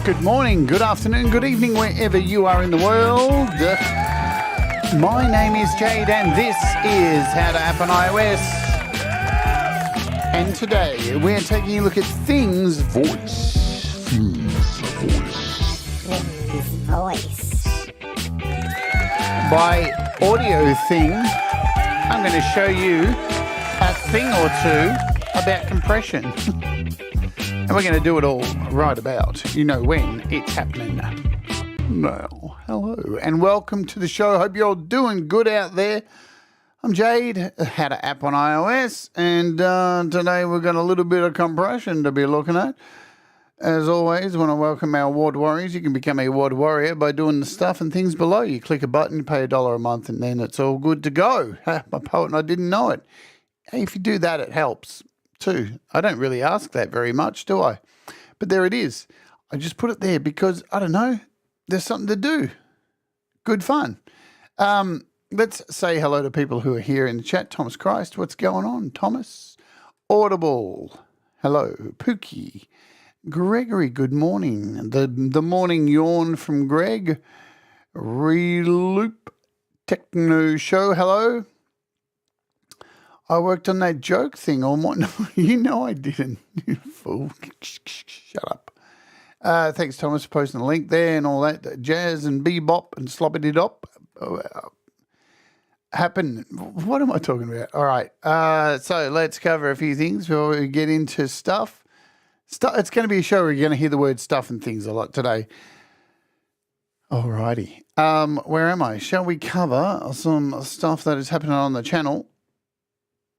Good morning, good afternoon, good evening, wherever you are in the world. My name is Jade, and this is How to App on iOS. And today we're taking a look at Things Voice. By AudioThing, I'm going to show you a thing or two about compression. And we're going to do it all right about, you know when, it's happening. Well, hello and welcome to the show. Hope you're doing good out there. I'm Jade, How to App on iOS, and today we've got a little bit of compression to be looking at. As always, I want to welcome our award warriors. You can become a award warrior by doing the stuff and things below. You click a button, you pay $1 a month, and then it's all good to go. My poet and I didn't know it. Hey, if you do that, it helps too. I don't really ask that very much, do I? But there it is. I just put it there because, I don't know, there's something to do. Good fun. Let's say hello to people who are here in the chat. Thomas Christ, what's going on? Thomas. Audible. Hello. Pookie. Gregory, good morning. The morning yawn from Greg. Reloop. Techno Show, hello. I worked on that joke thing all morning. You know I didn't, you fool. Shut up. Thanks, Thomas, for posting the link there and all that. Jazz and bebop and sloppity-dop. Happen. What am I talking about? All right. So let's cover a few things before we get into stuff. It's going to be a show where you're going to hear the word stuff and things a lot today. All righty. Where am I? Shall we cover some stuff that is happening on the channel?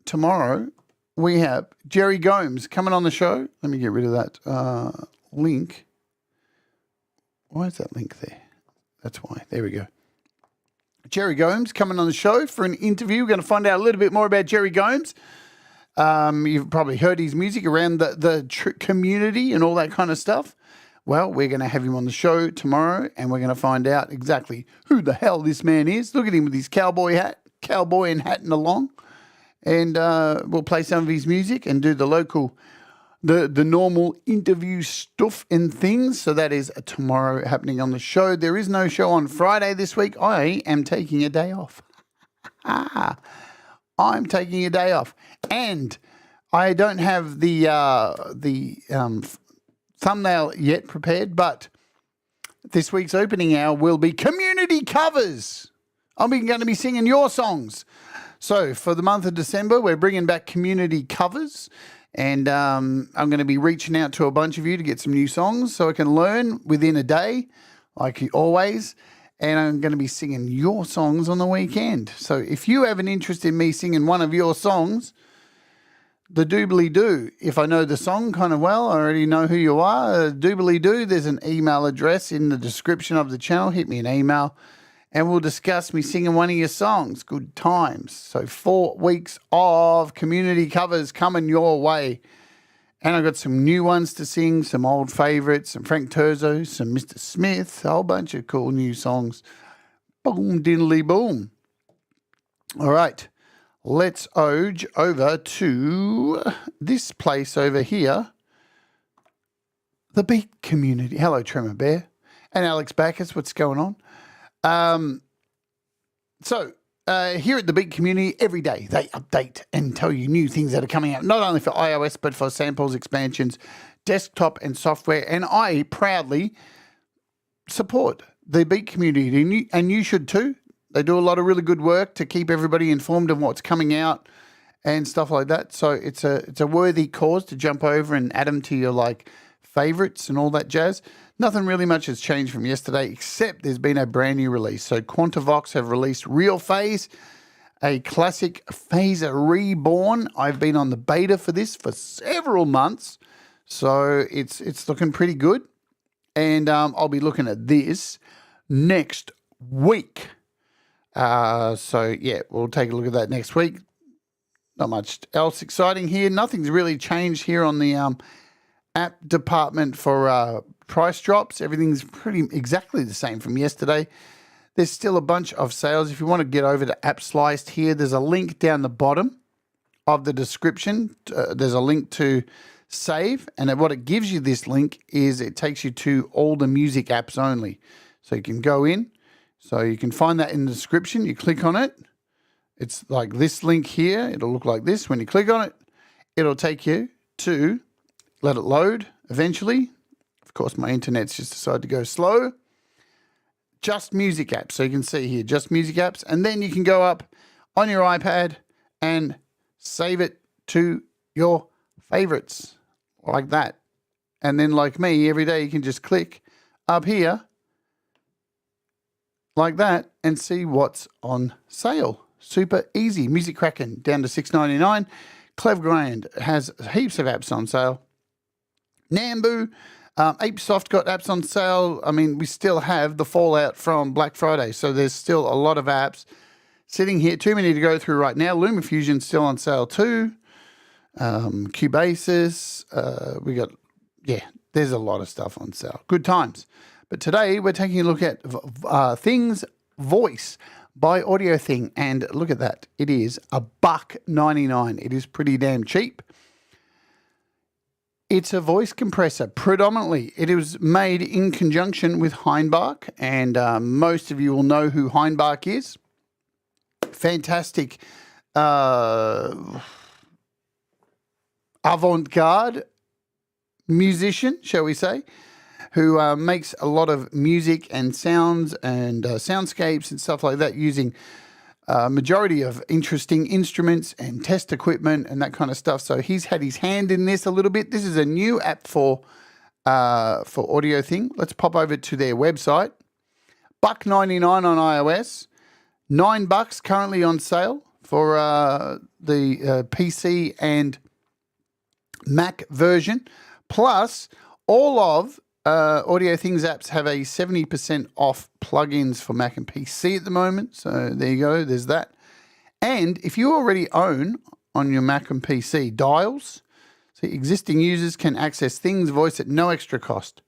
Tomorrow, we have Jerry Gomes coming on the show. Let me get rid of that link. Why is that link there? That's why. There we go. Jerry Gomes coming on the show for an interview. We're going to find out a little bit more about Jerry Gomes. You've probably heard his music around the community and all that kind of stuff. Well, we're going to have him on the show tomorrow, and we're going to find out exactly who the hell this man is. Look at him with his cowboy and hat and along. And we'll play some of his music and do the normal interview stuff and things. So that is tomorrow happening on the show. There is no show on Friday this week. I am taking a day off. I'm taking a day off. And I don't have the thumbnail yet prepared, but this week's opening hour will be community covers. I'm going to be singing your songs. So for the month of December, we're bringing back community covers, and I'm going to be reaching out to a bunch of you to get some new songs so I can learn within a day, like always, and I'm going to be singing your songs on the weekend. So if you have an interest in me singing one of your songs, the doobly-doo. If I know the song kind of well, I already know who you are. Doobly-doo, there's an email address in the description of the channel. Hit me an email. And we'll discuss me singing one of your songs. Good times. So 4 weeks of community covers coming your way. And I've got some new ones to sing, some old favourites, some Frank Terzo, some Mr. Smith, a whole bunch of cool new songs. Boom, diddly boom. All right. Let's oge over to this place over here. The Beat Community. Hello, Tremor Bear. And Alex Backus, what's going on? Here at the Beat Community, every day they update and tell you new things that are coming out, not only for iOS, but for samples, expansions, desktop and software. And I proudly support the Beat Community, and you should too. They do a lot of really good work to keep everybody informed of what's coming out and stuff like that. So it's a worthy cause to jump over and add them to your favorites and all that jazz. Nothing really much has changed from yesterday, except there's been a brand new release. So Quantavox have released Real Phase, a classic phaser reborn. I've been on the beta for this for several months, so it's looking pretty good. And I'll be looking at this next week. So yeah, we'll take a look at that next week. Not much else exciting here. Nothing's really changed here on the app department for price drops. Everything's pretty exactly the same from yesterday. There's still a bunch of sales. If you want to get over to App Sliced here, there's a link down the bottom of the description. There's a link to save, and what it gives you, this link, is it takes you to all the music apps only. So you can go in, so you can find that in the description. You click on it. It's like this link here. It'll look like this. When you click on it, it'll take you to, let it load eventually. Of course, my internet's just decided to go slow. Just music apps. So you can see here, just music apps. And then you can go up on your iPad and save it to your favorites like that. And then, like me, every day you can just click up here like that and see what's on sale. Super easy. Music Kraken down to $6.99. Clevergrand has heaps of apps on sale. Nambu, ApeSoft got apps on sale. I mean, we still have the fallout from Black Friday, so there's still a lot of apps sitting here. Too many to go through right now. LumaFusion's still on sale too. Cubasis, we got, yeah, there's a lot of stuff on sale. Good times. But today we're taking a look at Thing's Voice by AudioThing, and look at that. It is $1.99. It is pretty damn cheap. It's a voice compressor. Predominantly, it was made in conjunction with Hainbach, and most of you will know who Hainbach is. Fantastic avant-garde musician, shall we say, who makes a lot of music and sounds and soundscapes and stuff like that using majority of interesting instruments and test equipment and that kind of stuff. So he's had his hand in this a little bit. This is a new app for AudioThing. Let's pop over to their website. $1.99 on iOS, $9 currently on sale for the PC and Mac version. Plus, all of AudioThing's apps have a 70% off plugins for Mac and PC at the moment. So there you go. There's that. And if you already own on your Mac and PC dials, so existing users can access Thing's Voice at no extra cost.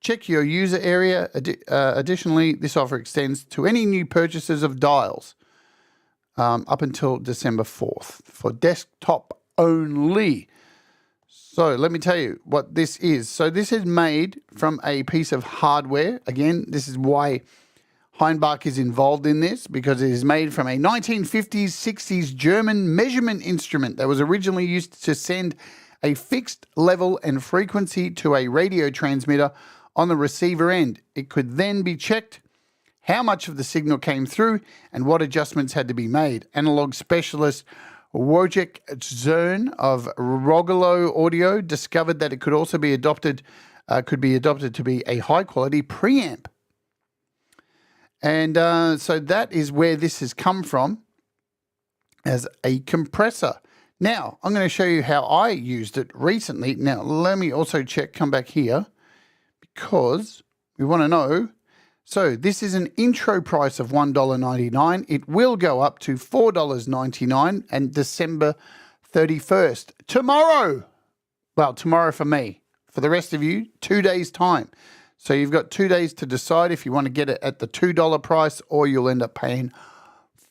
Check your user area. Additionally, this offer extends to any new purchases of dials up until December 4th for desktop only. So let me tell you what this is. So this is made from a piece of hardware. Again, this is why Hainbach is involved in this, because it is made from a 1950s, 60s German measurement instrument that was originally used to send a fixed level and frequency to a radio transmitter on the receiver end. It could then be checked how much of the signal came through and what adjustments had to be made. Analog specialist Wojciech Zern of Rogolo Audio discovered that it could also be adopted to be a high-quality preamp. And so that is where this has come from as a compressor. Now, I'm going to show you how I used it recently. Now, let me also come back here, because we want to know. So this is an intro price of $1.99. It will go up to $4.99 and December 31st. Tomorrow. Well, tomorrow for me. For the rest of you, 2 days' time. So you've got 2 days to decide if you want to get it at the $2 price, or you'll end up paying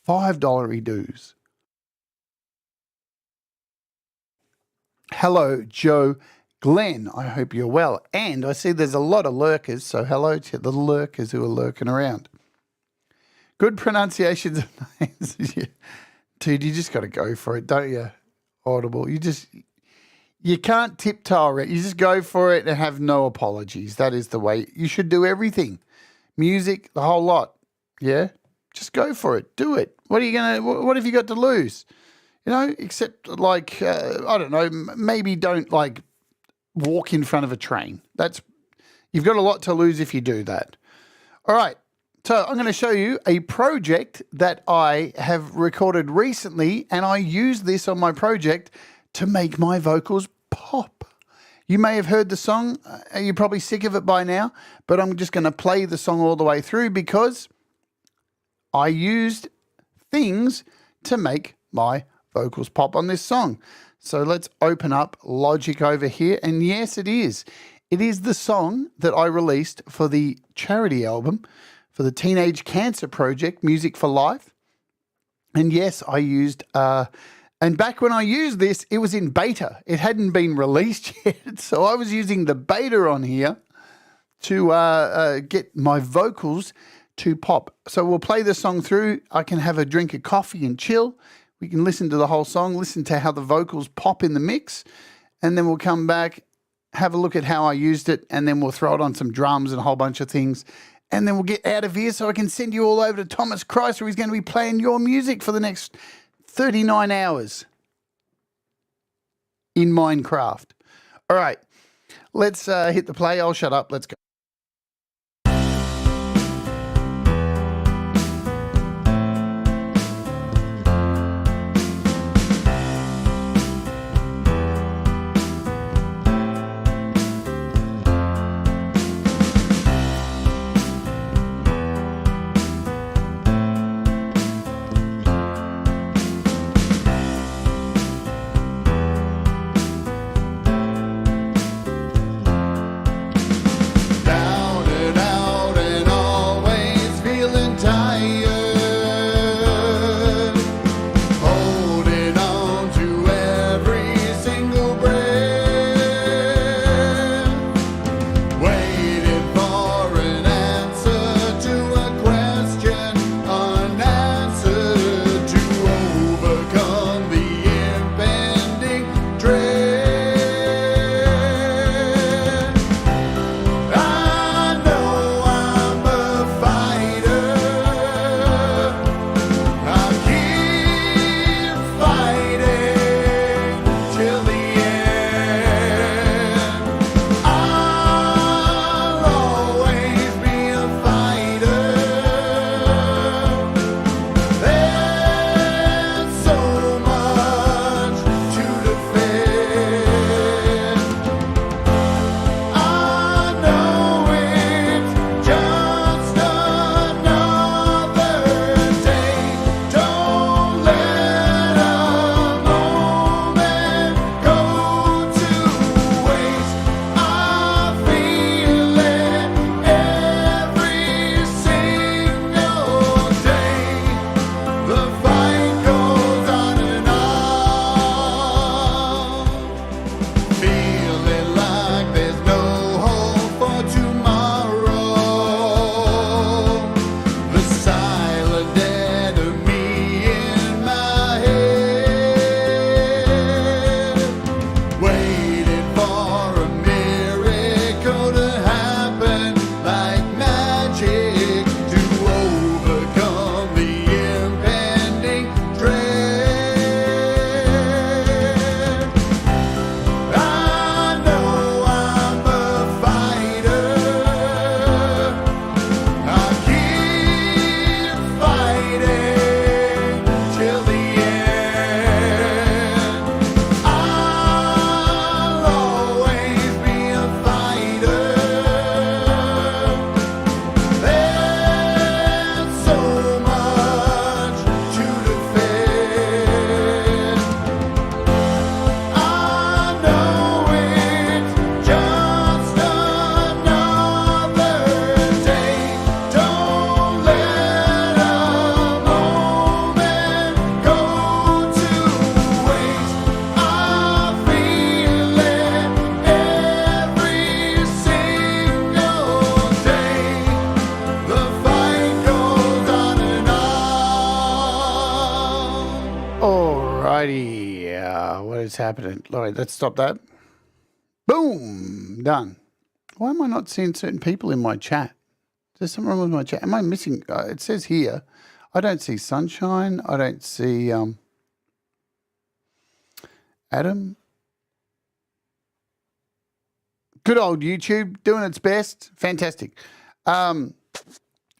$5 dues. Hello, Joe Glenn, I hope you're well. And I see there's a lot of lurkers, so hello to the lurkers who are lurking around. Good pronunciations of names. Dude, you just got to go for it, don't you? Audible. You can't tiptoe it. You just go for it and have no apologies. That is the way you should do everything. Music, the whole lot. Yeah? Just go for it. Do it. What have you got to lose? You know, except like, I don't know, maybe don't like walk in front of a train. You've got a lot to lose if you do that. All right. So I'm going to show you a project that I have recorded recently, and I use this on my project to make my vocals pop. You may have heard the song. You're probably sick of it by now, but I'm just going to play the song all the way through because I used things to make my vocals pop on this song. So let's open up Logic over here. And yes, it is. It is the song that I released for the charity album for for the Teenage Cancer Project, Music for Life. And yes, I used, and back when I used this, it was in beta. It hadn't been released yet. So I was using the beta on here to get my vocals to pop. So we'll play the song through. I can have a drink of coffee and chill. We can listen to the whole song, listen to how the vocals pop in the mix, and then we'll come back, have a look at how I used it, and then we'll throw it on some drums and a whole bunch of things. And then we'll get out of here so I can send you all over to Thomas Chrysler. He's going to be playing your music for the next 39 hours in Minecraft. All right, let's hit the play. I'll shut up. Let's go. Alrighty, what is happening? All right, let's stop that. Boom, done. Why am I not seeing certain people in my chat? Is there something wrong with my chat? Am I missing? It says here, I don't see Sunshine. I don't see Adam. Good old YouTube doing its best. Fantastic.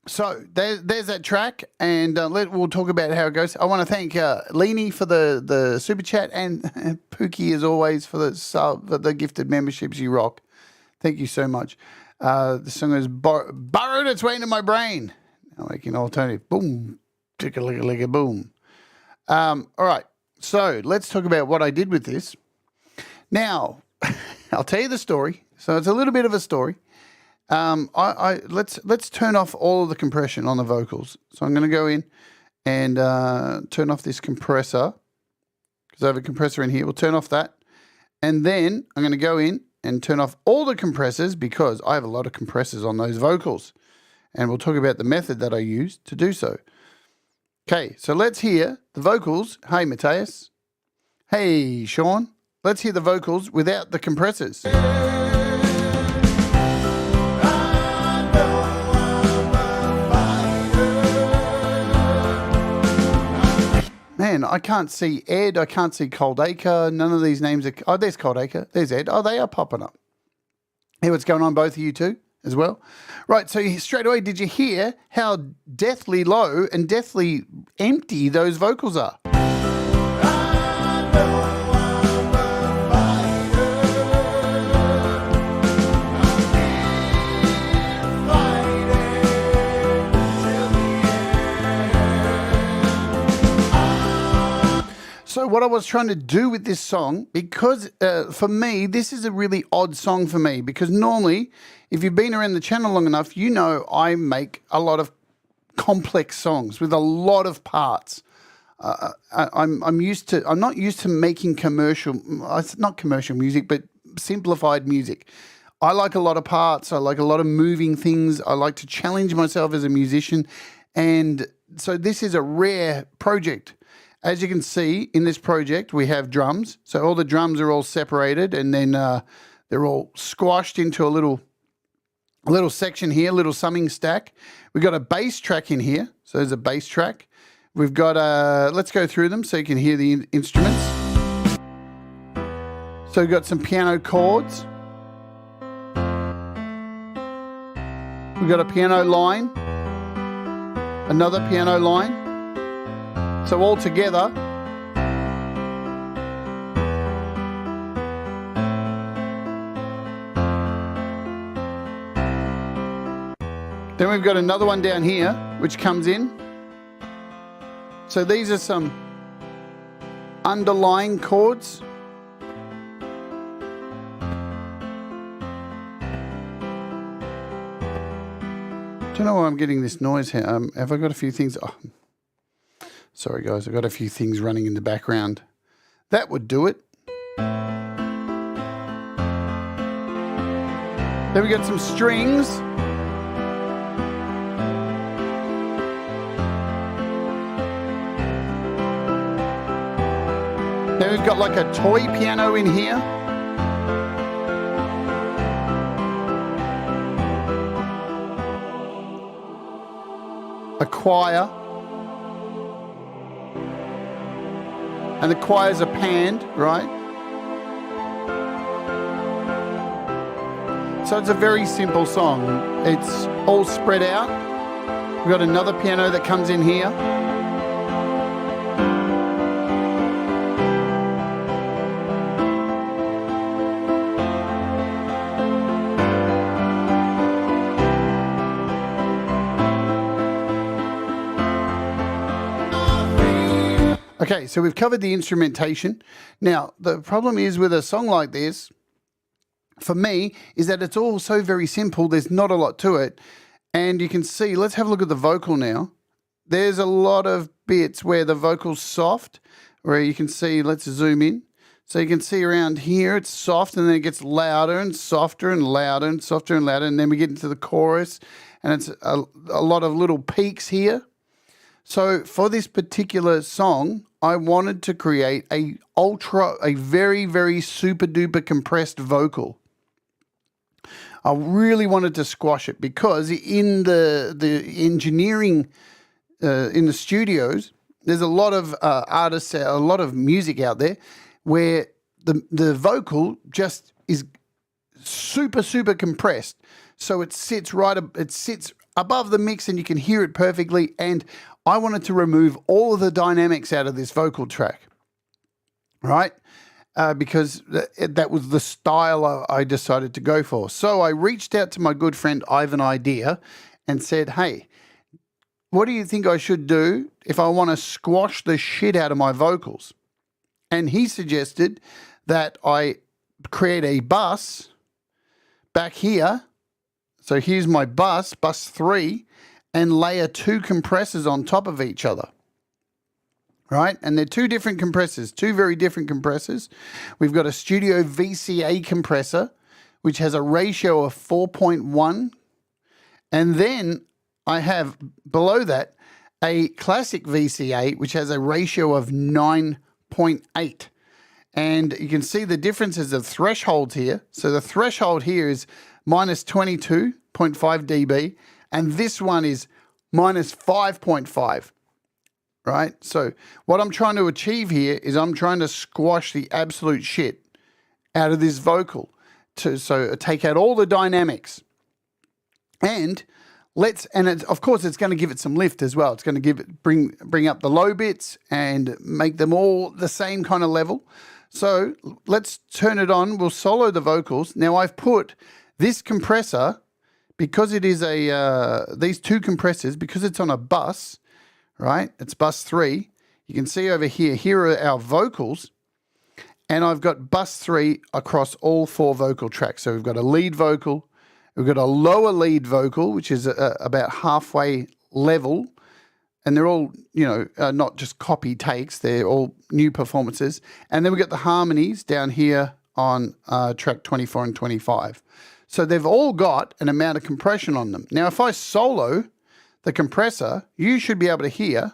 So there's that track, and we'll talk about how it goes. I want to thank Leanie for the super chat, and Pookie as always for the gifted memberships. You rock. Thank you so much. The song is burrowed its way into my brain. Now making alternative. Boom, ticka boom. All right. So let's talk about what I did with this. Now, I'll tell you the story. So it's a little bit of a story. Let's turn off all of the compression on the vocals. So I'm going to go in and turn off this compressor, because I have a compressor in here. We'll turn off that. And then I'm going to go in and turn off all the compressors, because I have a lot of compressors on those vocals. And we'll talk about the method that I use to do so. Okay, so let's hear the vocals. Hey, Mateus. Hey, Sean. Let's hear the vocals without the compressors. Man, I can't see Ed. I can't see Cold Acre. None of these names are... Oh, there's Cold Acre. There's Ed. Oh, they are popping up. Hey, what's going on, both of you two as well? Right, so straight away, did you hear how deathly low and deathly empty those vocals are? So what I was trying to do with this song, because for me, this is a really odd song for me, because normally, if you've been around the channel long enough, you know I make a lot of complex songs with a lot of parts. I'm not used to making not commercial music, but simplified music. I like a lot of parts. I like a lot of moving things. I like to challenge myself as a musician. And so this is a rare project. As you can see in this project, we have drums. So all the drums are all separated, and then they're all squashed into a little section here, little summing stack. We've got a bass track in here. So there's a bass track. We've got let's go through them so you can hear the instruments. So we've got some piano chords. We've got a piano line, another piano line. So all together, then we've got another one down here, which comes in. So these are some underlying chords. Don't know why I'm getting this noise here. Have I got a few things? Oh. Sorry guys, I've got a few things running in the background. That would do it. Then we got some strings. Then we've got like a toy piano in here. A choir. And the choirs are panned, right? So it's a very simple song. It's all spread out. We've got another piano that comes in here. Okay, so we've covered the instrumentation. Now, the problem is with a song like this, for me, is that it's all so very simple. There's not a lot to it. And you can see, let's have a look at the vocal now. There's a lot of bits where the vocal's soft, where you can see, let's zoom in. So you can see around here, it's soft, and then it gets louder and softer and louder and softer and louder. And then we get into the chorus, and it's a lot of little peaks here. So for this particular song, I wanted to create a very, very super duper compressed vocal. I really wanted to squash it, because in the engineering in the studios, there's a lot of artists, a lot of music out there where the vocal just is super, super compressed. So it sits above the mix and you can hear it perfectly. And I wanted to remove all of the dynamics out of this vocal track, right? Because that was the style I decided to go for. So I reached out to my good friend Ivan Idea and said, hey, what do you think I should do if I want to squash the shit out of my vocals? And he suggested that I create a bus back here So here's my bus 3, and layer 2 compressors on top of each other. Right? And they're 2 different compressors, 2 very different compressors. We've got a Studio VCA compressor, which has a ratio of 4.1. And then I have below that a classic VCA, which has a ratio of 9.8. And you can see the differences of thresholds here. So the threshold here is minus 22.5 dB, and this one is minus 5.5. Right? So what I'm trying to achieve here is I'm trying to squash the absolute shit out of this vocal so take out all the dynamics. And of course it's going to give it some lift as well. It's going to bring up the low bits and make them all the same kind of level. So let's turn it on. We'll solo the vocals. Now I've put this compressor, because it is these 2 compressors, because it's on a bus, right? It's bus 3. You can see over here are our vocals, and I've got bus 3 across all 4 vocal tracks. So we've got a lead vocal, we've got a lower lead vocal, which is about halfway level, and they're all, not just copy takes, they're all new performances. And then we've got the harmonies down here on track 24 and 25. So they've all got an amount of compression on them. Now, if I solo the compressor, you should be able to hear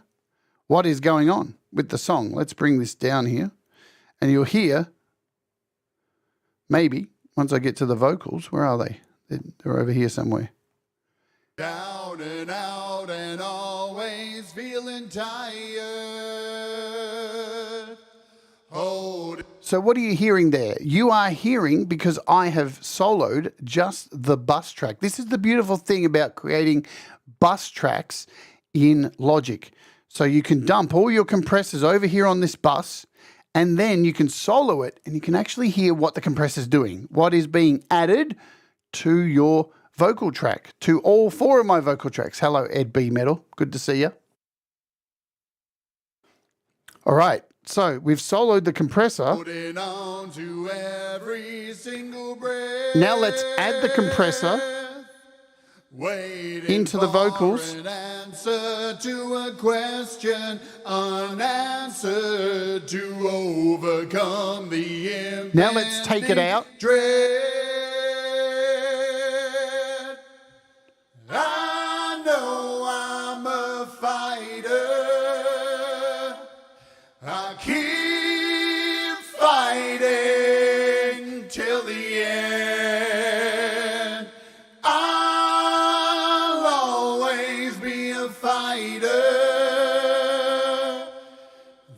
what is going on with the song. Let's bring this down here, and you'll hear, maybe, once I get to the vocals, where are they? They're over here somewhere. Down and out and always feeling tired. So what are you hearing there? You are hearing, because I have soloed just the bus track. This is the beautiful thing about creating bus tracks in Logic. So you can dump all your compressors over here on this bus, and then you can solo it, and you can actually hear what the compressor's doing, what is being added to your vocal track, to all 4 of my vocal tracks. Hello, Ed B. Metal. Good to see you. All right. So we've soloed the compressor. On to every single breath. Now let's add the compressor into the vocals. An answer to a question unanswered to overcome the now let's take it out. Dread. I know I'm a fighter. I keep fighting till the end. I'll always be a fighter.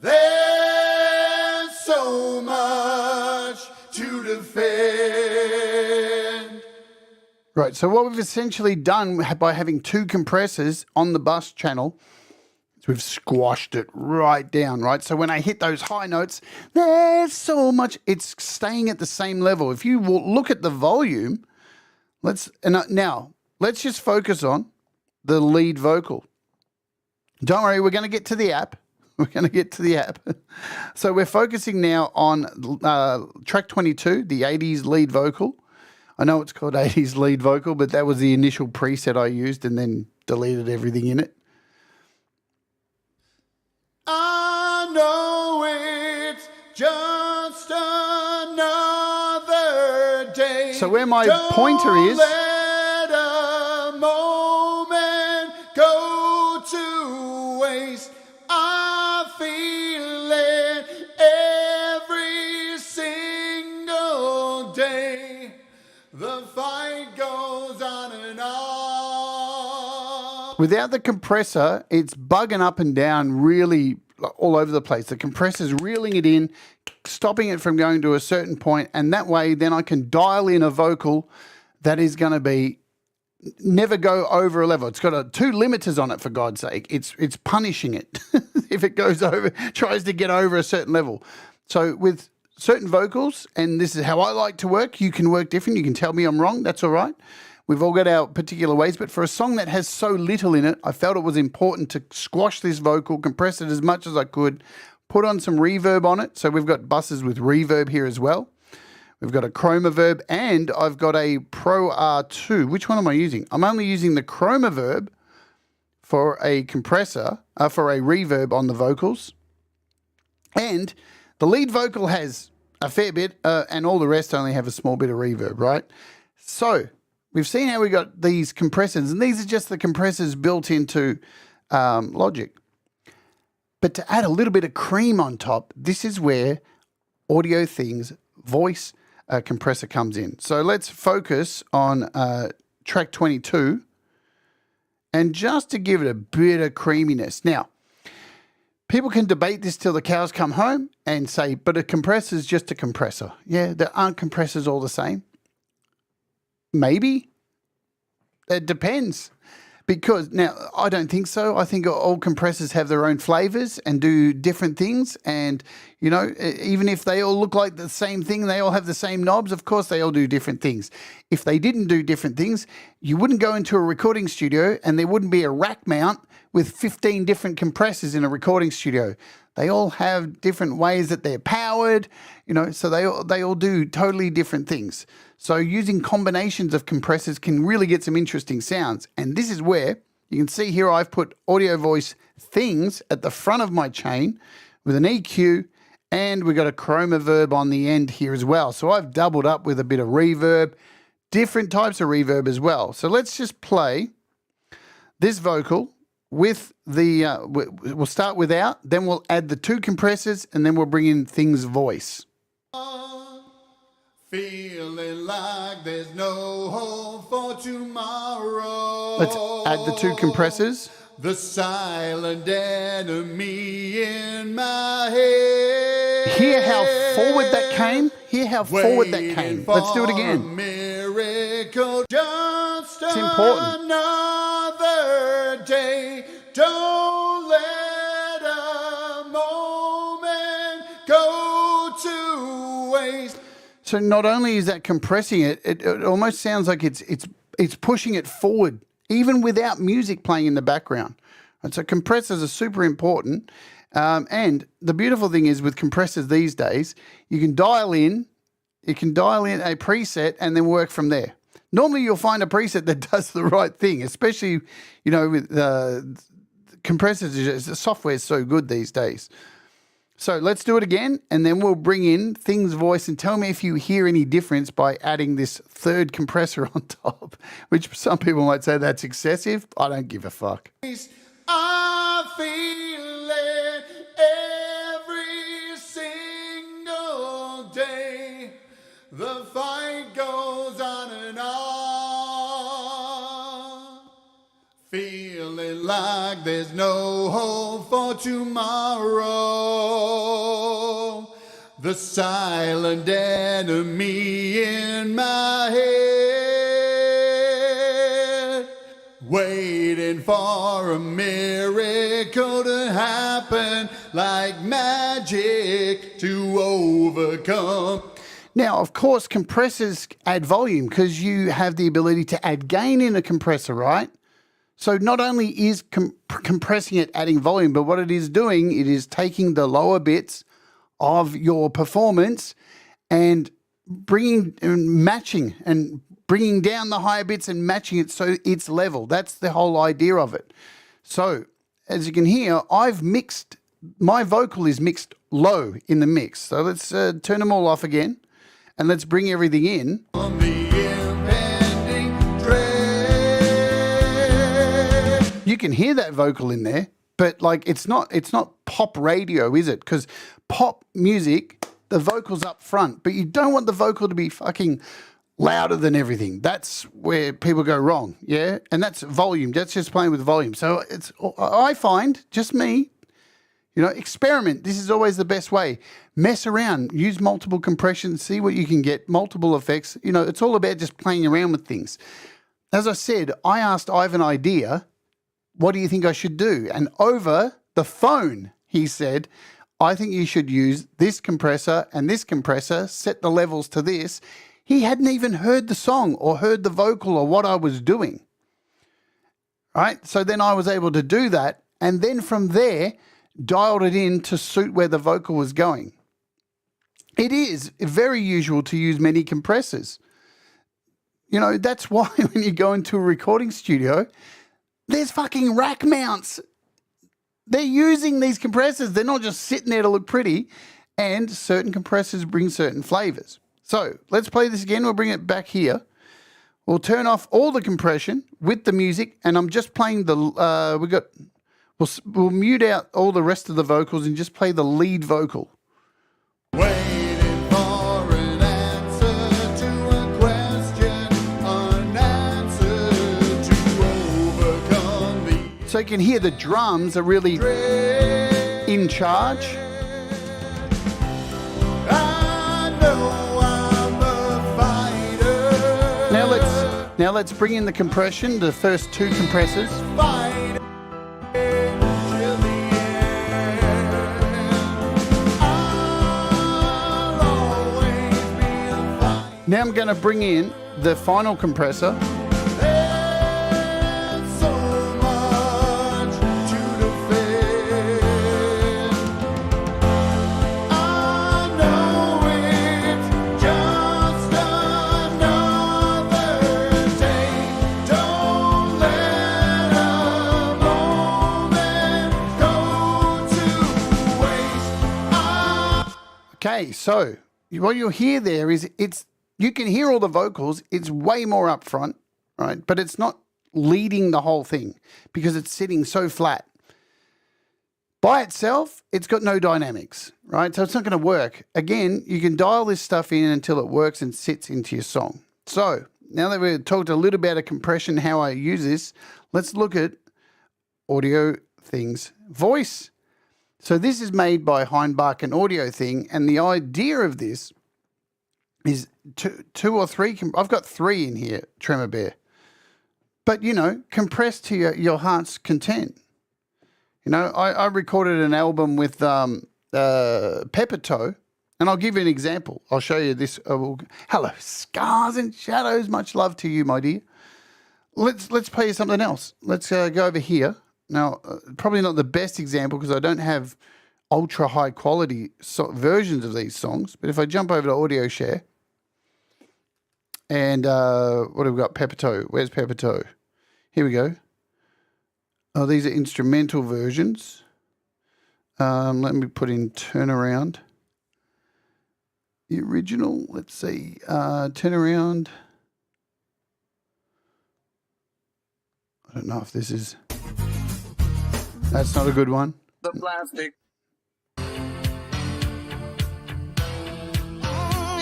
There's so much to defend. Right, so what we've essentially done by having 2 compressors on the bus channel, we've squashed it right down, right? So when I hit those high notes, there's so much, it's staying at the same level. If you look at the volume, now let's just focus on the lead vocal. Don't worry, we're going to get to the app. We're going to get to the app. So we're focusing now on track 22, the 80s lead vocal. I know it's called 80s lead vocal, but that was the initial preset I used and then deleted everything in it. I know it's just another day. So where my pointer is, let a moment go to waste. I feel it every single day. The fight goes on and on. Without the compressor, it's bugging up and down really all over the place. The compressor's reeling it in, stopping it from going to a certain point, and that way then I can dial in a vocal that is going to be never go over a level. It's got 2 limiters on it, for God's sake. It's punishing it if it goes over, tries to get over a certain level. So with certain vocals, and this is how I like to work, you can work different. You can tell me I'm wrong. That's all right. We've all got our particular ways, but for a song that has so little in it, I felt it was important to squash this vocal, compress it as much as I could, put on some reverb on it. So we've got buses with reverb here as well. We've got a Chroma Verb, and I've got a Pro R2. Which one am I using? I'm only using the Chroma Verb for a compressor, for a reverb on the vocals. And the lead vocal has a fair bit, and all the rest only have a small bit of reverb, right? So we've seen how we got these compressors, and these are just the compressors built into Logic. But to add a little bit of cream on top, this is where AudioThing's voice compressor comes in. So let's focus on track 22, and just to give it a bit of creaminess. Now, people can debate this till the cows come home and say, but a compressor is just a compressor. Yeah, there aren't compressors all the same. Maybe. It depends. Because, now, I don't think so. I think all compressors have their own flavors and do different things. And, you know, even if they all look like the same thing, they all have the same knobs, of course they all do different things. If they didn't do different things, you wouldn't go into a recording studio and there wouldn't be a rack mount with 15 different compressors in a recording studio. They all have different ways that they're powered, you know, so they all do totally different things. So using combinations of compressors can really get some interesting sounds. And this is where you can see here I've put audio voice things at the front of my chain with an EQ, and we've got a Chroma Verb on the end here as well. So I've doubled up with a bit of reverb, different types of reverb as well. So let's just play this vocal with the, we'll start without, then we'll add the two compressors, and then we'll bring in things voice. Feeling like there's no hope for tomorrow. Let's add the two compressors. The silent enemy in my head. Hear how forward that came? Hear how forward that came. Let's do it again. Miracle, just it's important. Another day. Don't let a moment go to waste. So not only is that compressing it, it almost sounds like it's pushing it forward, even without music playing in the background. And so compressors are super important. And the beautiful thing is with compressors these days, you can dial in a preset and then work from there. Normally you'll find a preset that does the right thing, especially, you know, with compressors. The software is so good these days. So let's do it again, and then we'll bring in things voice, and tell me if you hear any difference by adding this third compressor on top, which some people might say that's excessive. I don't give a fuck. I feel it every single day. The fight goes on and on. Feeling like there's no hope for tomorrow. The silent enemy in my head. Waiting for a miracle to happen, like magic to overcome. Now, of course, compressors add volume because you have the ability to add gain in a compressor, right? So not only is compressing it adding volume, but what it is doing, it is taking the lower bits of your performance and bringing down the higher bits and matching it so it's level. That's the whole idea of it. So as you can hear, my vocal is mixed low in the mix. So let's turn them all off again, and let's bring everything in. On the impending dread. You can hear that vocal in there, but like it's not pop radio, is it? Because pop music, the vocal's up front, but you don't want the vocal to be fucking louder than everything. That's where people go wrong, yeah? And that's volume. That's just playing with volume. So I find, just me, you know, experiment. This is always the best way. Mess around. Use multiple compressions. See what you can get. Multiple effects. You know, it's all about just playing around with things. As I said, I asked Ivan idea, what do you think I should do? And over the phone, he said, I think you should use this compressor and this compressor, set the levels to this. He hadn't even heard the song or heard the vocal or what I was doing. Right? So then I was able to do that, and then from there, dialed it in to suit where the vocal was going. It is very usual to use many compressors. You know, that's why when you go into a recording studio, there's fucking rack mounts. They're using these compressors. They're not just sitting there to look pretty. And certain compressors bring certain flavors. So let's play this again. We'll bring it back here. We'll turn off all the compression with the music. And I'm just playing the, we'll mute out all the rest of the vocals and just play the lead vocal. Waiting for an answer to a question, an answer to overcome the So you can hear the drums are really in charge. I know I'm a fighter. Now let's bring in the compression, the first two compressors. Fighting till the end. I'll always be a fighter. Now I'm going to bring in the final compressor. There's so much to defend. I know it's just another day. Don't let a moment go to waste. Okay, so what you'll hear there is you can hear all the vocals. It's way more up front, right? But it's not leading the whole thing because it's sitting so flat. By itself, it's got no dynamics, right? So it's not going to work. Again, you can dial this stuff in until it works and sits into your song. So now that we've talked a little bit about compression, how I use this, let's look at AudioThing's voice. So this is made by Hainbach and AudioThing, and the idea of this is two or three. I've got three in here, Tremor Bear. But, you know, compressed to your heart's content. You know, I recorded an album with Peppertoe, and I'll give you an example. I'll show you this. Hello, Scars and Shadows. Much love to you, my dear. Let's play you something else. Let's go over here. Now, probably not the best example because I don't have ultra high quality versions of these songs. But if I jump over to Audio Share, and what have we got? Peppertoe. Where's Peppertoe? Here we go. Oh, these are instrumental versions. Let me put in Turnaround. The original, let's see. Turnaround. I don't know if this is... That's not a good one. The plastic.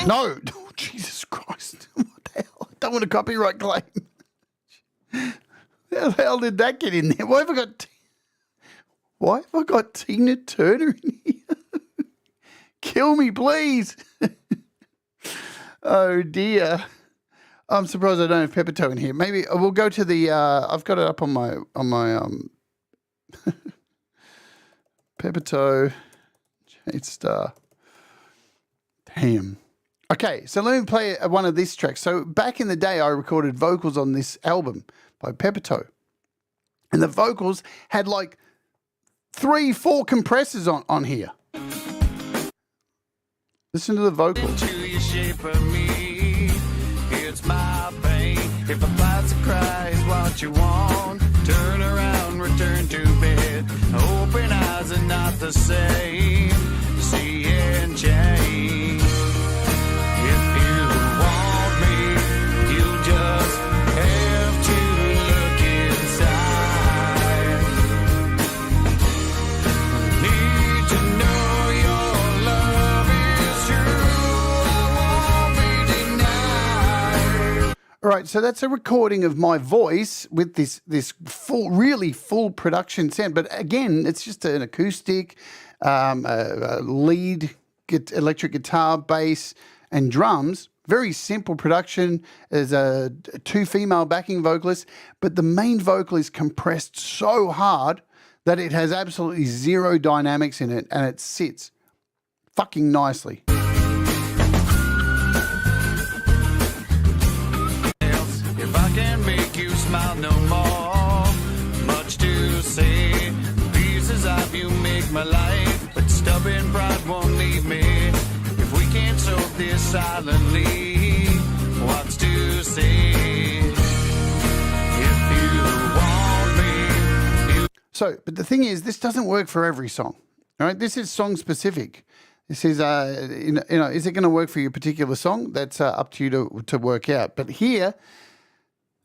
No! Oh, Jesus Christ. What the hell? I don't want a copyright claim. How the hell did that get in there? Why have I got Tina Turner in here? Kill me, please. Oh, dear. I'm surprised I don't have Peppertoe in here. Maybe we'll go to the... I've got it up on my Peppertoe, Jade, Starr. Damn. Okay, so let me play one of these tracks. So back in the day, I recorded vocals on this album by Peppertoe. And the vocals had like 3-4 compressors on here. Listen to the vocals. To your shape of me, it's my pain. If a plastic cry is what you want, turn around, return to bed. Open eyes are not the same. See and change. If you want me, you just have to look inside. Need to know your love is true. I won't be denied. All right, so that's a recording of my voice with this really full production sound. But again, it's just an acoustic, a lead, electric guitar, bass, and drums. Very simple production. There's 2 female backing vocalists, but the main vocal is compressed so hard that it has absolutely 0 dynamics in it, and it sits fucking nicely. If I can make you smile no more, much to say. Pieces of you make my life, but stubborn pride won't leave me. If we can't silently what's to say. If you want me, So, but the thing is, this doesn't work for every song. All right, this is song specific. This is, is it going to work for your particular song? That's up to you to work out. But here,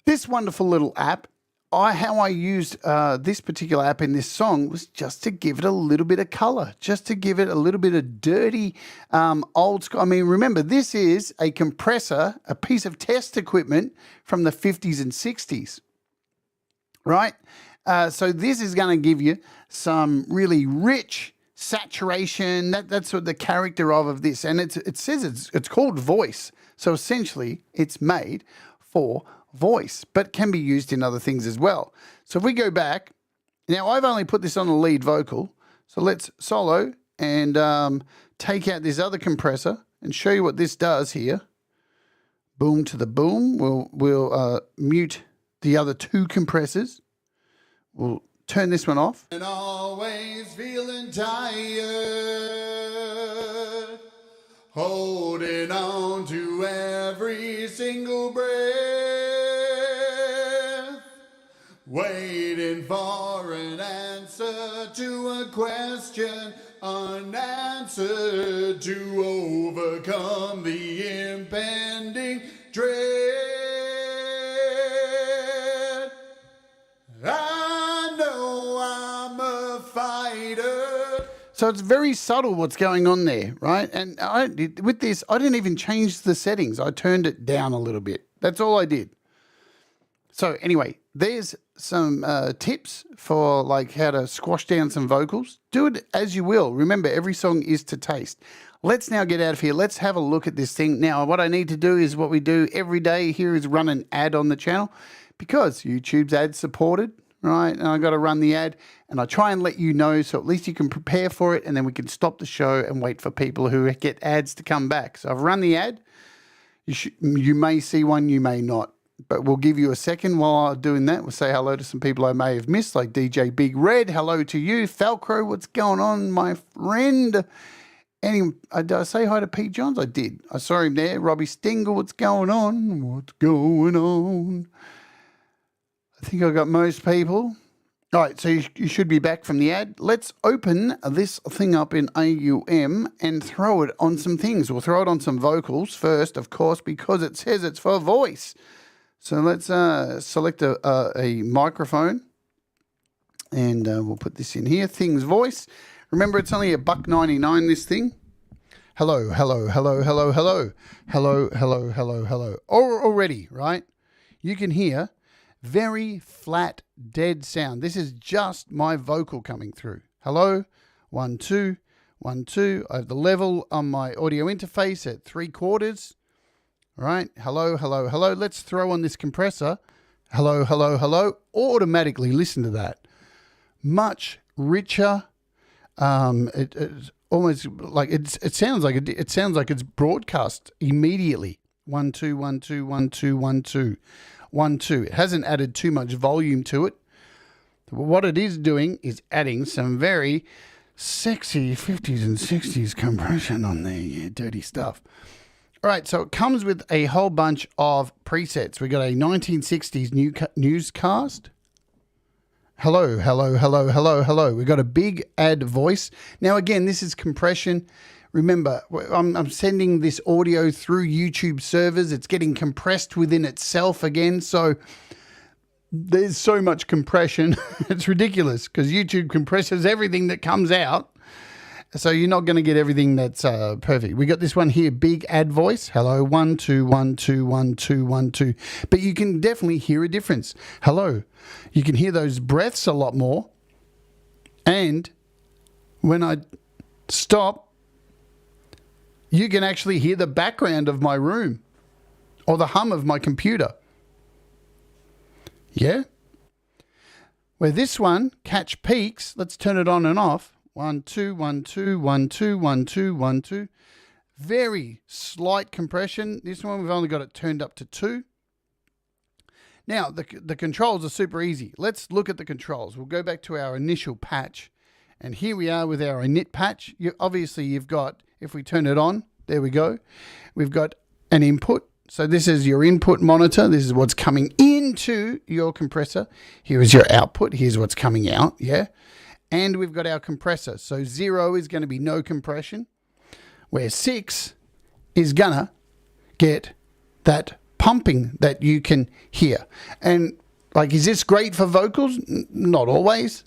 this wonderful little app, how I used this particular app in this song was just to give it a little bit of color, just to give it a little bit of dirty, old school. I mean, remember, this is a compressor, a piece of test equipment from the 50s and 60s, right? So this is going to give you some really rich saturation. That's what the character of this, and it says it's called voice. So essentially, it's made for voice, but can be used in other things as well. So if we go back, now I've only put this on the lead vocal. So let's solo and take out this other compressor and show you what this does here. Boom to the boom. We'll mute the other two compressors. We'll turn this one off. And always feeling tired, holding on to every single breath, waiting for an answer to a question unanswered, to overcome the impending dread. I know I'm a fighter. So it's very subtle what's going on there, right? And with this, I didn't even change the settings. I turned it down a little bit. That's all I did. So anyway, there's some tips for like how to squash down some vocals. Do it as you will. Remember, every song is to taste. Let's now get out of here. Let's have a look at this thing. Now, what I need to do is what we do every day here is run an ad on the channel because YouTube's ad supported, right? And I got to run the ad and I try and let you know so at least you can prepare for it and then we can stop the show and wait for people who get ads to come back. So I've run the ad. You may see one, you may not. But we'll give you a second while I'm doing that. We'll say hello to some people I may have missed, like DJ Big Red. Hello to you. Falcro, what's going on, my friend? Did I say hi to Pete Johns? I did. I saw him there. Robbie Stingle, what's going on? What's going on? I think I got most people. All right, so you should be back from the ad. Let's open this thing up in AUM and throw it on some things. We'll throw it on some vocals first, of course, because it says it's for voice. So let's select a microphone and we'll put this in here. Things voice. Remember, it's only $1.99, this thing. Hello, hello, hello, hello, hello. Hello, hello, hello, hello. Already, right? You can hear very flat, dead sound. This is just my vocal coming through. Hello, 1, 2, 1, 2. I have the level on my audio interface at 3/4. All right, hello, hello, hello. Let's throw on this compressor. Hello, hello, hello. Automatically listen to that. Much richer. It's almost like it sounds like it's broadcast immediately. 1, 2, 1, 2, 1, 2, 1, 2, 1, 2. It hasn't added too much volume to it. What it is doing is adding some very sexy 50s and 60s compression on there. Yeah, dirty stuff. All right, so it comes with a whole bunch of presets. We got a 1960s newscast. Hello, hello, hello, hello, hello. We got a big ad voice. Now, again, this is compression. Remember, I'm sending this audio through YouTube servers. It's getting compressed within itself again. So there's so much compression. It's ridiculous because YouTube compresses everything that comes out. So you're not going to get everything that's perfect. We got this one here, big ad voice. Hello, 1, 2, 1, 2, 1, 2, 1, 2. But you can definitely hear a difference. Hello. You can hear those breaths a lot more. And when I stop, you can actually hear the background of my room or the hum of my computer. Yeah? Where this one, catch peaks, let's turn it on and off. 1, 2, 1, 2, 1, 2, 1, 2, 1, 2. Very slight compression. This one, we've only got it turned up to 2. Now, the controls are super easy. Let's look at the controls. We'll go back to our initial patch. And here we are with our init patch. Obviously, you've got, if we turn it on, There we go. We've got an input. So this is your input monitor. This is what's coming into your compressor. Here is your output. Here's what's coming out, yeah? And we've got our compressor. So 0 is going to be no compression, where 6 is going to get that pumping that you can hear. And like, is this great for vocals? Not always.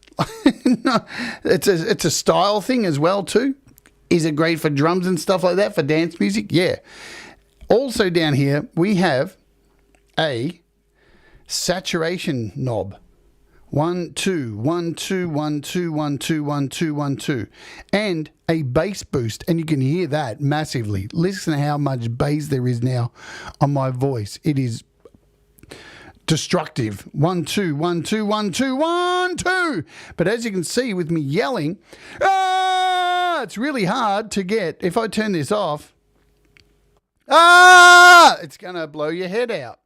No, it's a style thing as well too. Is it great for drums and stuff like that, for dance music? Yeah. Also down here, we have a saturation knob. 1, 2, 1, 2, 1, 2, 1, 2, 1, 2, 1, 2. And a bass boost. And you can hear that massively. Listen to how much bass there is now on my voice. It is destructive. 1, 2, 1, 2, 1, 2, 1, 2. But as you can see with me yelling, it's really hard to get. If I turn this off, it's going to blow your head out.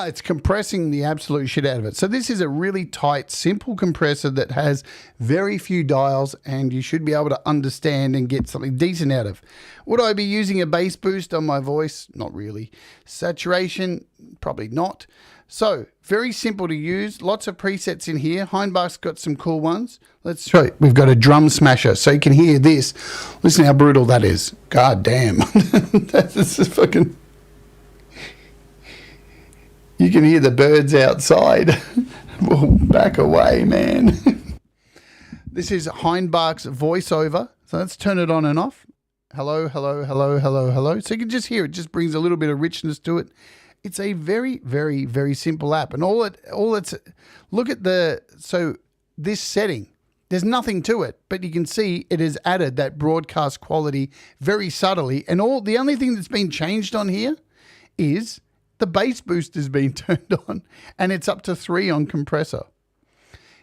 It's compressing the absolute shit out of it. So this is a really tight, simple compressor that has very few dials, and you should be able to understand and get something decent out of. Would I be using a bass boost on my voice? Not really. Saturation? Probably not. So very simple to use. Lots of presets in here. Hainbach's got some cool ones. Let's show you. We've got a drum smasher, so you can hear this. Listen how brutal that is. God damn. This is fucking... You can hear the birds outside. Well, back away, man. This is Hainbach's voiceover. So let's turn it on and off. Hello, hello, hello, hello, hello. So you can just hear it. Just brings a little bit of richness to it. It's a very, very, very simple app. And look at so this setting, there's nothing to it, but you can see it has added that broadcast quality very subtly. And the only thing that's been changed on here is the bass boost has been turned on, and it's up to 3 on compressor.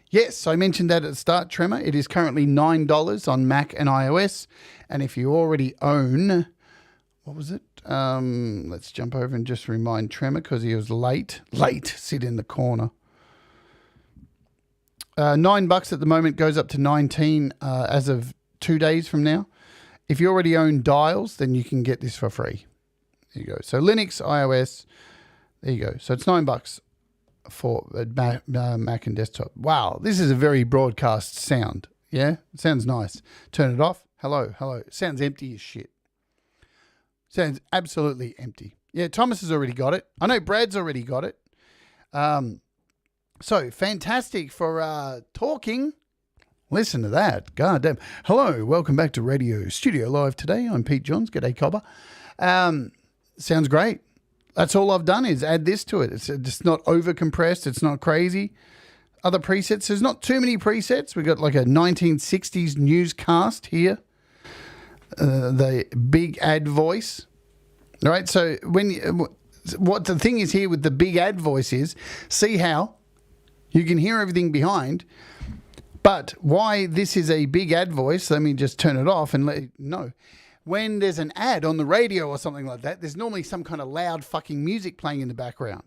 Yes, I mentioned that at the start, Tremor. It is currently $9 on Mac and iOS. And if you already own, what was it? Let's jump over and just remind Tremor because he was late. Sit in the corner. $9 at the moment, goes up to 19 as of 2 days from now. If you already own dials, then you can get this for free. There you go. So Linux, iOS, there you go. So it's $9 for Mac and desktop. Wow, this is a very broadcast sound. Yeah, it sounds nice. Turn it off. Hello, hello. It sounds empty as shit. Sounds absolutely empty. Yeah, Thomas has already got it. I know Brad's already got it. So fantastic for talking. Listen to that. God damn. Hello, welcome back to Radio Studio Live today. I'm Pete Johns. G'day, Cobber. Sounds great. That's all I've done is add this to it. It's just not over compressed. It's not crazy. Other presets. There's not too many presets. We've got like a 1960s newscast here. The big ad voice. All right. So what the thing is here with the big ad voice is, see how you can hear everything behind, but why this is a big ad voice. Let me just turn it off and let you know. When there's an ad on the radio or something like that, there's normally some kind of loud fucking music playing in the background.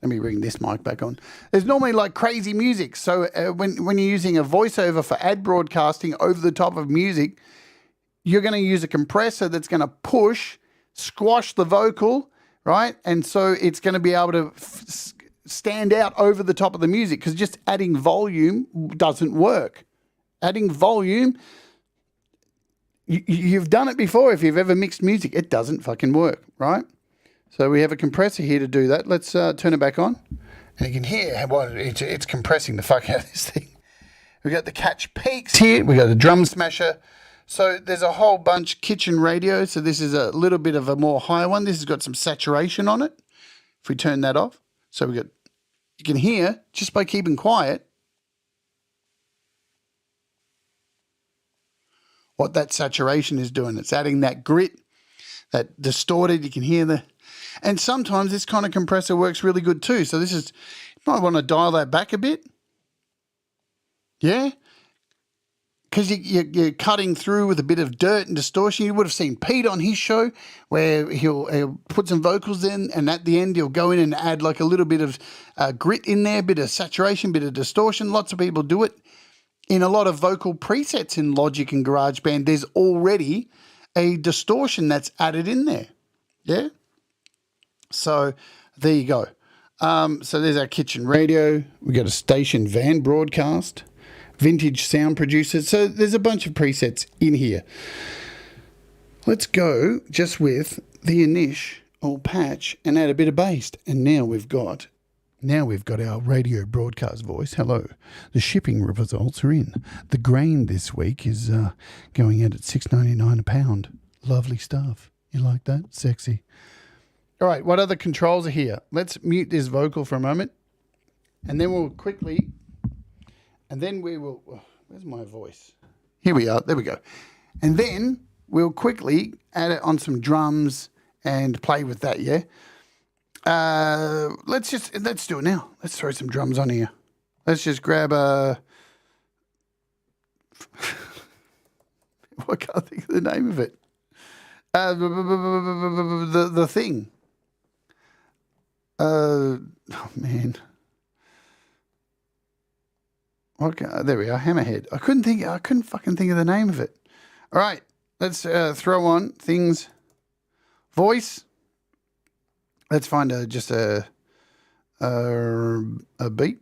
Let me bring this mic back on. There's normally like crazy music. So when you're using a voiceover for ad broadcasting over the top of music, you're going to use a compressor that's going to squash the vocal, right? And so it's going to be able to stand out over the top of the music, because just adding volume doesn't work. Adding volume... You've done it before. If you've ever mixed music, it doesn't fucking work, right? So we have a compressor here to do that. Let's turn it back on. And you can hear it's compressing the fuck out of this thing. We've got the catch peaks here. We've got the drum smasher. So there's a whole bunch kitchen radio. So this is a little bit of a more high one. This has got some saturation on it. If we turn that off. So you can hear just by keeping quiet what that saturation is doing. It's adding that grit, that distorted, you can hear and sometimes this kind of compressor works really good too. So this is, you might want to dial that back a bit. Yeah? Because you're cutting through with a bit of dirt and distortion. You would have seen Pete on his show where he'll put some vocals in, and at the end he'll go in and add like a little bit of grit in there, bit of saturation, bit of distortion. Lots of people do it. In a lot of vocal presets in Logic and GarageBand, there's already a distortion that's added in there. Yeah. So there you go. So there's our kitchen radio. We got a station van broadcast, vintage sound producer. So there's a bunch of presets in here. Let's go just with the initial patch and add a bit of bass. And now we've got our radio broadcast voice. Hello. The shipping results are in. The grain this week is going out at $6.99 a pound. Lovely stuff. You like that? Sexy. All right, what other controls are here? Let's mute this vocal for a moment. And then we'll quickly, where's my voice? Here we are, there we go. And then we'll quickly add it on some drums and play with that, yeah? Let's do it now. Let's throw some drums on here. Let's just grab a, I can't think of the name of it. The thing. Oh man. Okay, there we are. Hammerhead. I couldn't fucking think of the name of it. All right, let's throw on things. Voice. Let's find just a beat.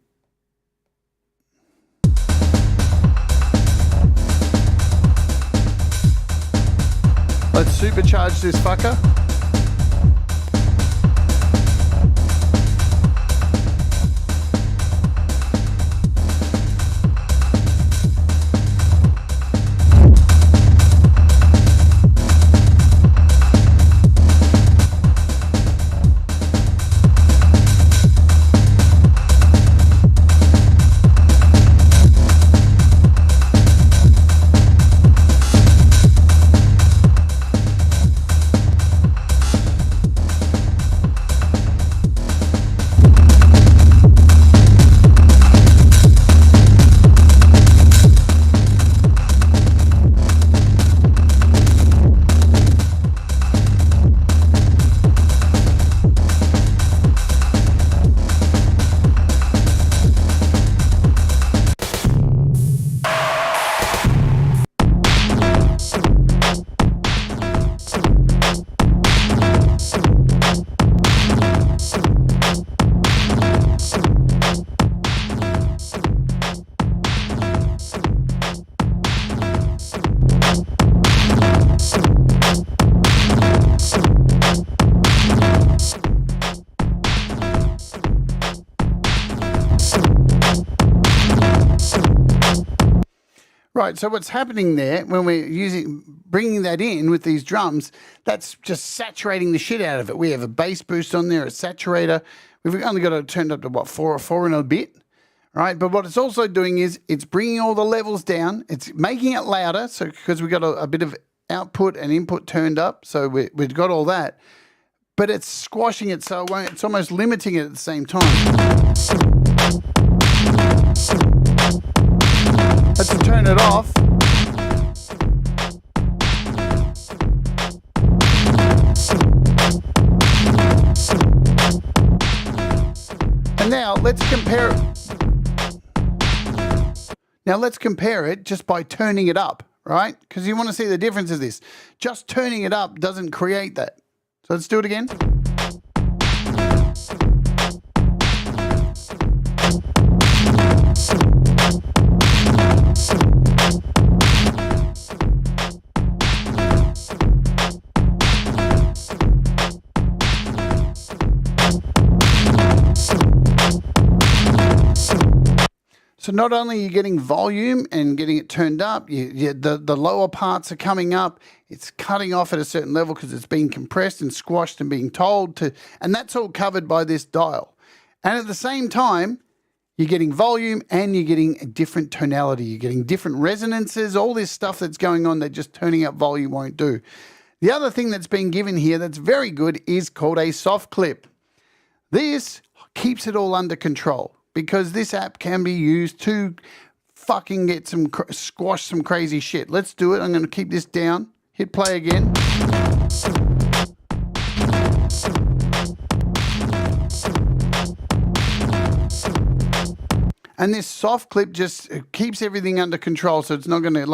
Let's supercharge this fucker. Right, so what's happening there when we're bringing that in with these drums, that's just saturating the shit out of it. We have a bass boost on there, a saturator. We've only got it turned up to what, four and a bit, right? But what it's also doing is it's bringing all the levels down. It's making it louder, so because we've got a bit of output and input turned up, so we've got all that. But it's squashing it, so it's almost limiting it at the same time. Let's turn it off. And now let's compare it just by turning it up, right? Because you want to see the difference of this. Just turning it up doesn't create that. So let's do it again. So not only are you getting volume and getting it turned up, the lower parts are coming up. It's cutting off at a certain level because it's being compressed and squashed and being told to, and that's all covered by this dial. And at the same time, you're getting volume and you're getting a different tonality. You're getting different resonances, all this stuff that's going on that just turning up volume won't do. The other thing that's being given here that's very good is called a soft clip. This keeps it all under control, because this app can be used to fucking get squash some crazy shit. Let's do it. I'm going to keep this down. Hit play again. And this soft clip just keeps everything under control, so it's not going to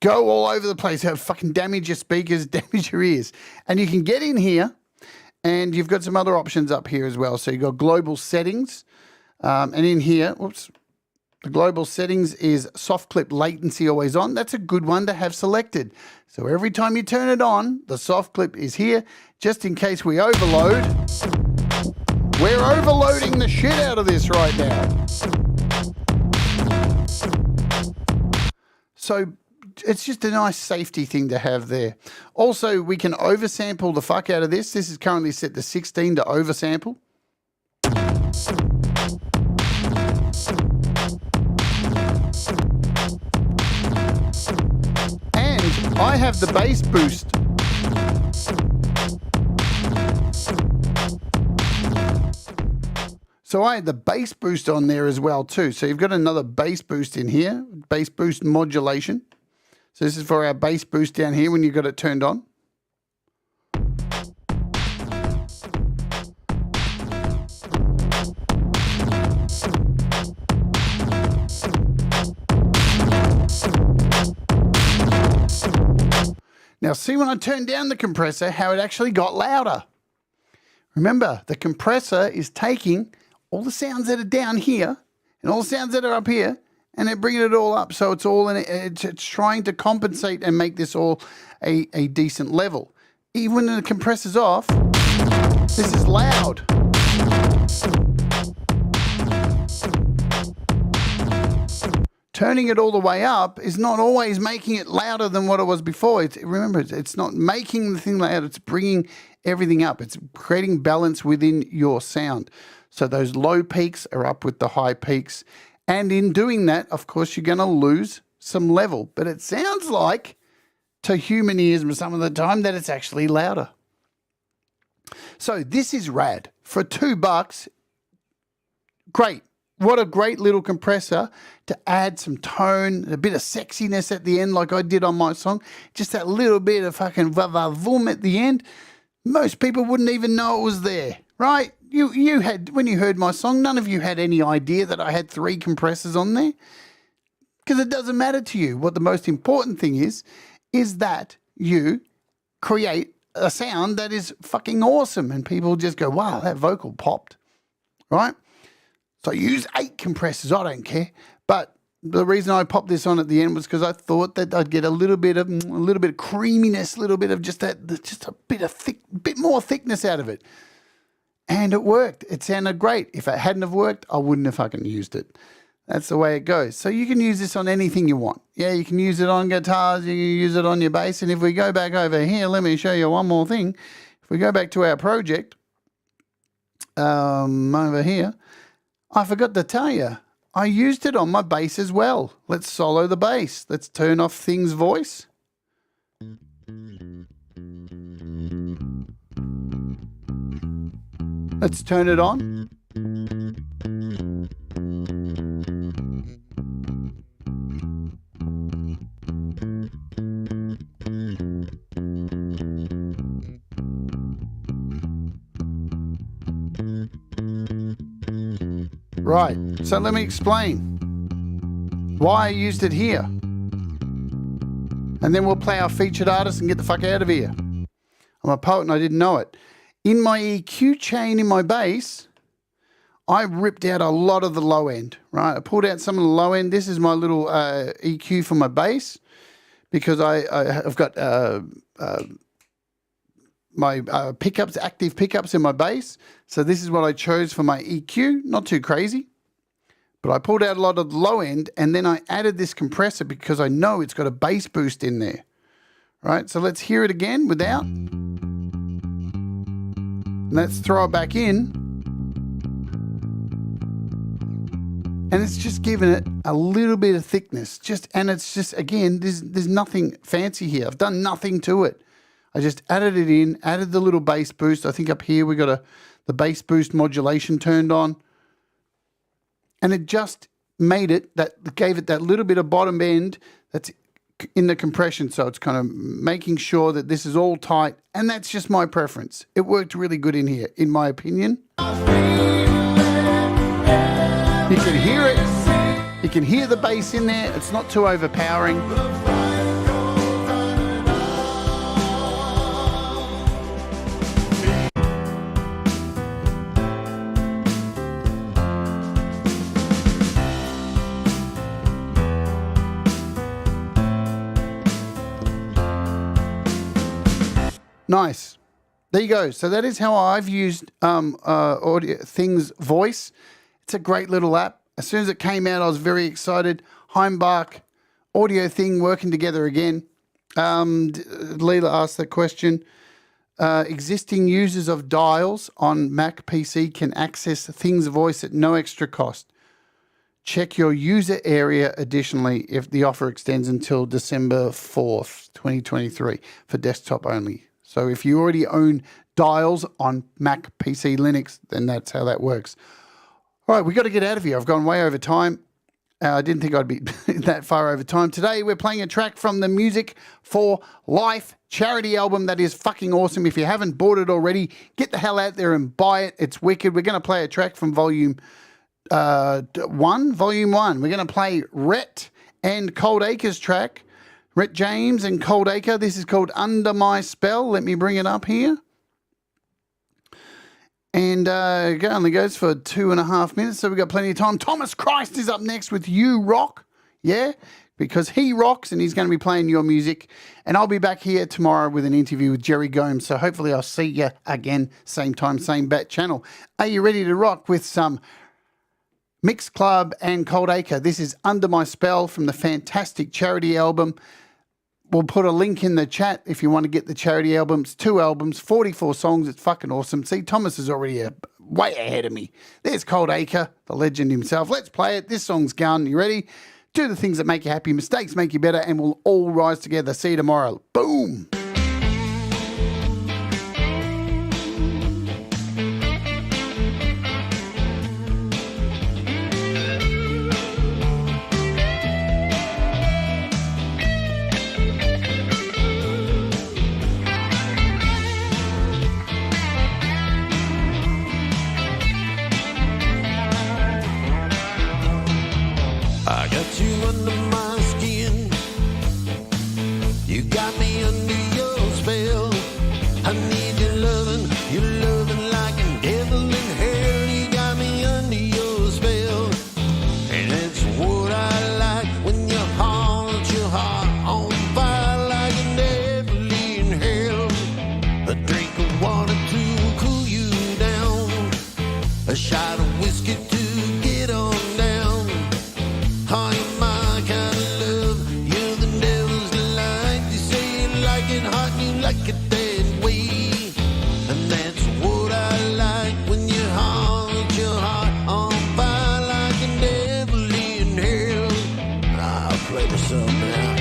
go all over the place, have fucking damage your speakers, damage your ears. And you can get in here, and you've got some other options up here as well. So you've got global settings, and in here, whoops, the global settings is soft clip latency always on. That's a good one to have selected. So every time you turn it on, the soft clip is here, just in case we overload. We're overloading the shit out of this right now. So it's just a nice safety thing to have there. Also, we can oversample the fuck out of this. This is currently set to 16 to oversample. And I have the bass boost. So I had the bass boost on there as well too. So you've got another bass boost in here, bass boost modulation. So this is for our bass boost down here when you've got it turned on. Now see when I turned down the compressor, how it actually got louder. Remember, the compressor is taking all the sounds that are down here and all the sounds that are up here, and they're bringing it all up. So it's all in it. It's trying to compensate and make this all a decent level. Even when the compressor's off, this is loud. Turning it all the way up is not always making it louder than what it was before. Remember, it's not making the thing loud, it's bringing everything up. It's creating balance within your sound. So those low peaks are up with the high peaks. And in doing that, of course, you're going to lose some level. But it sounds like, to human ears some of the time, that it's actually louder. So this is rad. For $2, great. What a great little compressor to add some tone, a bit of sexiness at the end like I did on my song. Just that little bit of fucking va-va-voom at the end. Most people wouldn't even know it was there, right? You had, when you heard my song, none of you had any idea that I had 3 compressors on there. Because it doesn't matter to you. What the most important thing is that you create a sound that is fucking awesome. And people just go, wow, that vocal popped, right? So I use 8 compressors, I don't care. But the reason I popped this on at the end was because I thought that I'd get a little bit of creaminess, a little bit of just a bit more thickness out of it. And it worked. It sounded great. If it hadn't have worked, I wouldn't have fucking used it. That's the way it goes. So you can use this on anything you want. Yeah, you can use it on guitars, you can use it on your bass. And if we go back over here, let me show you one more thing. If we go back to our project, over here, I forgot to tell you, I used it on my bass as well. Let's solo the bass. Let's turn off Thing's voice. Let's turn it on. Right, so let me explain why I used it here. And then we'll play our featured artist and get the fuck out of here. I'm a poet and I didn't know it. In my EQ chain in my bass, I ripped out a lot of the low end, right? I pulled out some of the low end. This is my little EQ for my bass because I've got my pickups, active pickups in my bass. So this is what I chose for my EQ. Not too crazy. But I pulled out a lot of the low end and then I added this compressor because I know it's got a bass boost in there. Right? So let's hear it again without. Let's throw it back in. And it's just giving it a little bit of thickness. And it's just, again, there's nothing fancy here. I've done nothing to it. I just added it in, added the little bass boost. I think up here we got the bass boost modulation turned on. And it just made it, gave it that little bit of bottom end that's in the compression. So it's kind of making sure that this is all tight. And that's just my preference. It worked really good in here, in my opinion. You can hear it. You can hear the bass in there. It's not too overpowering. Nice. There you go. So that is how I've used AudioThing's voice. It's a great little app. As soon as it came out, I was very excited. Hainbach, AudioThing working together again. Leela asked the question. Existing users of dials on Mac PC can access Thing's voice at no extra cost. Check your user area additionally if the offer extends until December 4th, 2023 for desktop only. So if you already own dials on Mac PC Linux, then that's how that works. All right, we got to get out of here. I've gone way over time. I didn't think I'd be that far over time. Today, we're playing a track from the Music for Life charity album that is fucking awesome. If you haven't bought it already, get the hell out there and buy it. It's wicked. We're going to play a track from Volume 1. We're going to play Rhett and Cold Acre's track. Rhett James and Cold Acre. This is called Under My Spell. Let me bring it up here. And it only goes for 2.5 minutes, so we've got plenty of time. Thomas Christ is up next with You Rock, yeah, because he rocks and he's going to be playing your music. And I'll be back here tomorrow with an interview with Jerry Gomes, so hopefully I'll see you again, same time, same bat channel. Are you ready to rock with some Mix Club and Cold Acre? This is Under My Spell from the fantastic charity album. We'll put a link in the chat if you want to get the charity album. It's 2 albums, 44 songs. It's fucking awesome. See, Thomas is already way ahead of me. There's Cold Acre, the legend himself. Let's play it. This song's gone. You ready? Do the things that make you happy. Mistakes make you better, and we'll all rise together. See you tomorrow. Boom. I got you under my skin. You got me under your spell. I need your loving like a devil in hell. You got me under your spell. And it's what I like when you hold your heart on fire like a devil in hell. A drink of water to cool you down. A shot of whiskey to get on down. I am my kind of love. You're the devil's delight. You say you like it hot, you like it that way. And that's what I like when you hold your heart on fire like a devil in hell. I'll play the song now.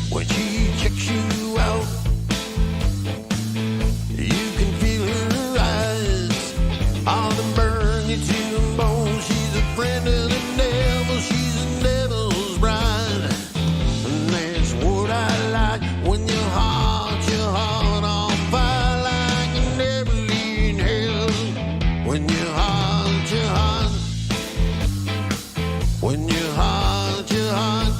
When she checks you out, you can feel her eyes. All to burn you to the bone. She's a friend of the devil. She's a devil's bride. And that's what I like when you hold your heart on fire like a devil in hell. When you hold your heart. When you hold your heart.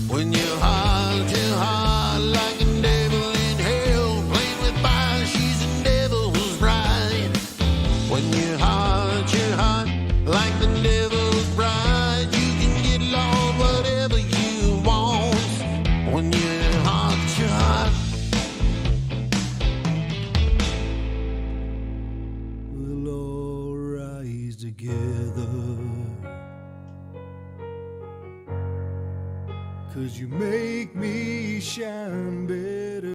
When you hold your heart like a devil in hell, playing with fire, she's a devil's bride. When you hold your heart like the devil's bride, you can get Lord whatever you want. When you hold your heart. We'll all rise together. 'Cause you make me shine better.